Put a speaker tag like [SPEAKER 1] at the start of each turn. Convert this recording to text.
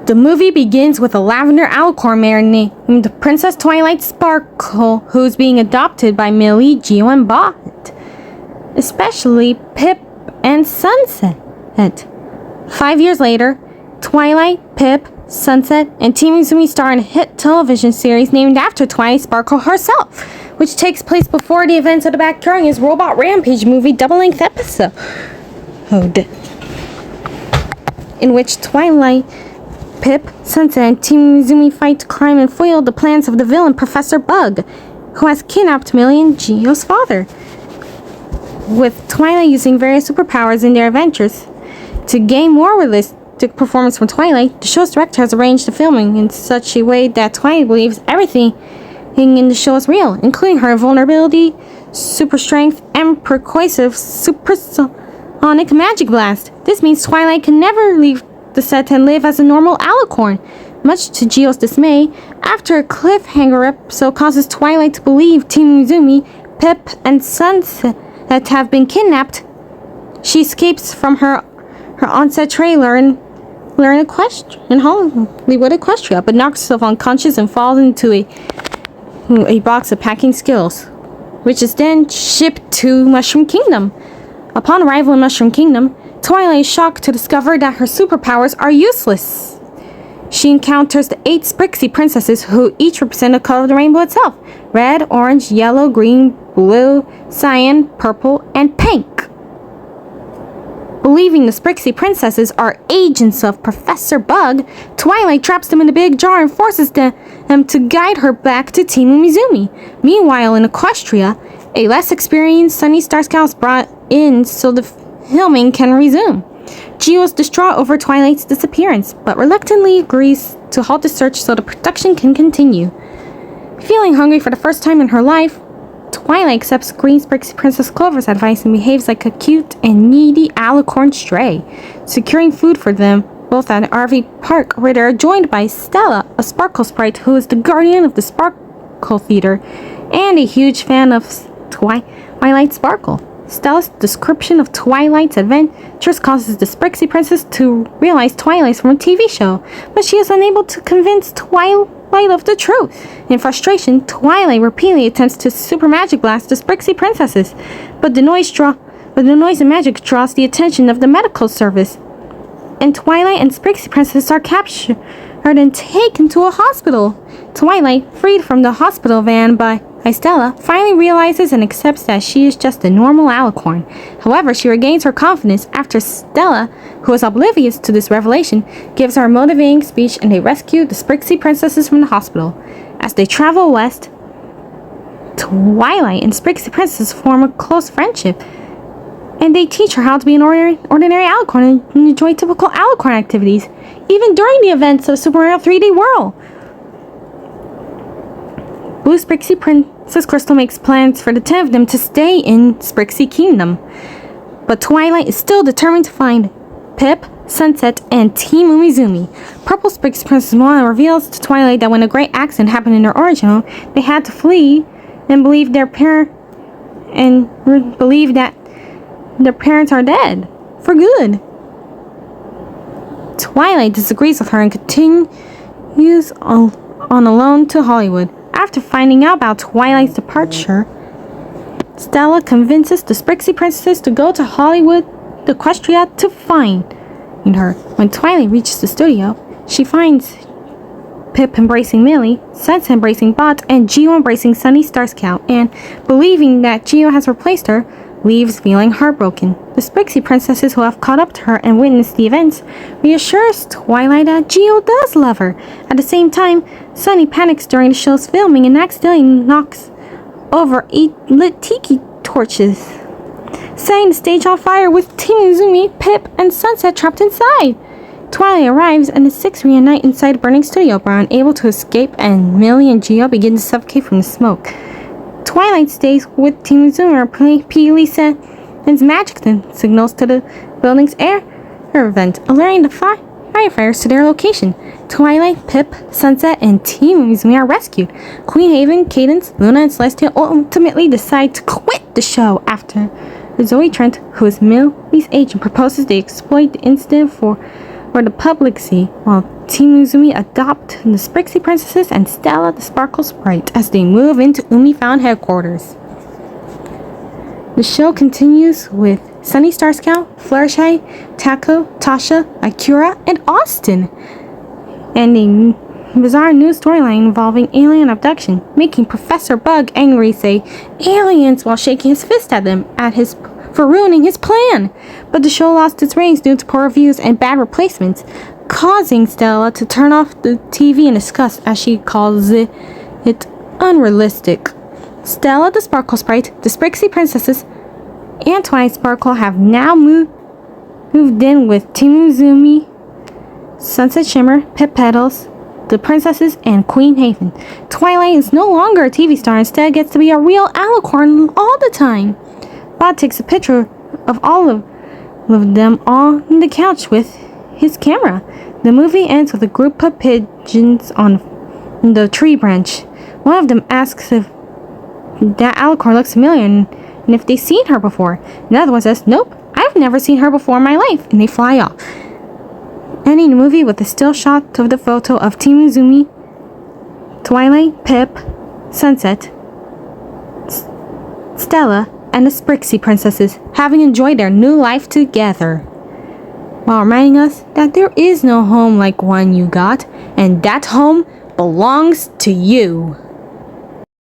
[SPEAKER 1] The movie begins with a lavender alicorn mare named Princess Twilight Sparkle, who's being adopted by Millie, Geo, and Bot, especially Pipp and Sunset. 5 years later, Twilight, Pipp, Sunset, and Team Umizoomi star in a hit television series named after Twilight Sparkle herself, which takes place before the events of the Bacteria's Robot Rampage movie double-length episode, in which Twilight, Pipp, Sunset, and Team Umizoomi fight to crime and foil the plans of the villain Professor Bug, who has kidnapped Millie and Geo's father. With Twilight using various superpowers in their adventures, to gain more realistic performance from Twilight, the show's director has arranged the filming in such a way that Twilight believes everything in the show is real, including her vulnerability, super strength, and persuasive supersonic magic blast. This means Twilight can never leave the set and live as a normal alicorn. Much to Geo's dismay, after a cliffhanger episode causes Twilight to believe Team Umizoomi, Pipp, and Sunset have been kidnapped, she escapes from her on-set trailer in Hollywood Equestria, but knocks herself unconscious and falls into a box of packing skills, which is then shipped to Mushroom Kingdom. Upon arrival in Mushroom Kingdom, Twilight is shocked to discover that her superpowers are useless. She encounters the 8 Sprixie princesses, who each represent the color of the rainbow itself: red, orange, yellow, green, blue, cyan, purple, and pink. Believing the Sprixie princesses are agents of Professor Bug, Twilight traps them in a big jar and forces them to guide her back to Team Umizoomi. Meanwhile, in Equestria, a less experienced Sunny Star Scout is brought in so the filming can resume. Geo is distraught over Twilight's disappearance, but reluctantly agrees to halt the search so the production can continue. Feeling hungry for the first time in her life, Twilight accepts Green Sprixie Princess Clover's advice and behaves like a cute and needy alicorn stray, securing food for them both at an RV park, where they are joined by Stella, a Sparkle Sprite who is the guardian of the Sparkle Theater and a huge fan of Twilight Sparkle. Stella's description of Twilight's adventures causes the Sprixie Princess to realize Twilight's from a TV show, but she is unable to convince Twilight of the truth. In frustration, Twilight repeatedly attempts to super magic blast the Sprixie princesses, but the noise and magic draws the attention of the medical service, and Twilight and Sprixie princesses are captured and taken to a hospital. Twilight, freed from the hospital van by Stella, finally realizes and accepts that she is just a normal alicorn. However, she regains her confidence after Stella, who is oblivious to this revelation, gives her a motivating speech, and they rescue the Sprixie princesses from the hospital. As they travel west, Twilight and Sprixie princesses form a close friendship, and they teach her how to be an ordinary alicorn and enjoy typical alicorn activities, even during the events of Super Mario 3D World. Blue Sprixie Princess Crystal makes plans for the 10 of them to stay in Sprixie Kingdom, but Twilight is still determined to find Pipp, Sunset, and Team Umizoomi. Purple Sprixie Princess Moana reveals to Twilight that when a great accident happened in their origin home, they had to flee and believe that their parents are dead for good. Twilight disagrees with her and continues on alone to Hollywood. After finding out about Twilight's departure, Stella convinces the Sprixie princesses to go to Hollywood Equestria to find her. When Twilight reaches the studio, she finds Pipp embracing Millie, Sunset embracing Bot, and Geo embracing Sunny Star Scout, and believing that Geo has replaced her, leaves feeling heartbroken. The Sprixie princesses, who have caught up to her and witnessed the events, reassures Twilight that Geo does love her. At the same time, Sunny panics during the show's filming and accidentally knocks over 8 lit tiki torches, setting the stage on fire with Team Umizoomi, Pipp, and Sunset trapped inside. Twilight arrives and the 6 reunite inside a burning studio, but are unable to escape, and Millie and Geo begin to suffocate from the smoke. Twilight stays with Team Umizoomi and repeatedly sends magic signals to the building's air vent, alerting the firefighters to their location. Twilight, Pipp, Sunset, and Team Umizoomi are rescued. Queen Haven, Cadence, Luna, and Celestia ultimately decide to quit the show after Zoe Trent, who is Millie's agent, proposes they exploit the incident for where the public see, while Team Umizoomi adopt the Sprixie Princesses and Stella the Sparkle Sprite as they move into Umifound headquarters. The show continues with Sunny Star Scout, Fluttershy, Taco, Tasha, Akira, and Austin, and a bizarre new storyline involving alien abduction, making Professor Bug angry, say aliens while shaking his fist at them for ruining his plan. But the show lost its ratings due to poor reviews and bad replacements, causing Stella to turn off the TV in disgust as she calls it unrealistic. Stella the Sparkle Sprite, the Sprixie Princesses, and Twilight Sparkle have now moved in with Team Umizoomi, Sunset Shimmer, Pipp Petals, the Princesses, and Queen Haven. Twilight is no longer a TV star, instead gets to be a real alicorn all the time. Bob takes a picture of all of them on the couch with his camera. The movie ends with a group of pigeons on the tree branch. One of them asks if that alicorn looks familiar and if they've seen her before. Another one says, "Nope, I've never seen her before in my life," and they fly off. Ending the movie with a still shot of the photo of Team Umizoomi, Twilight, Pipp, Sunset, Stella, and the Sprixie Princesses having enjoyed their new life together, while reminding us that there is no home like one you got, and that home belongs to you.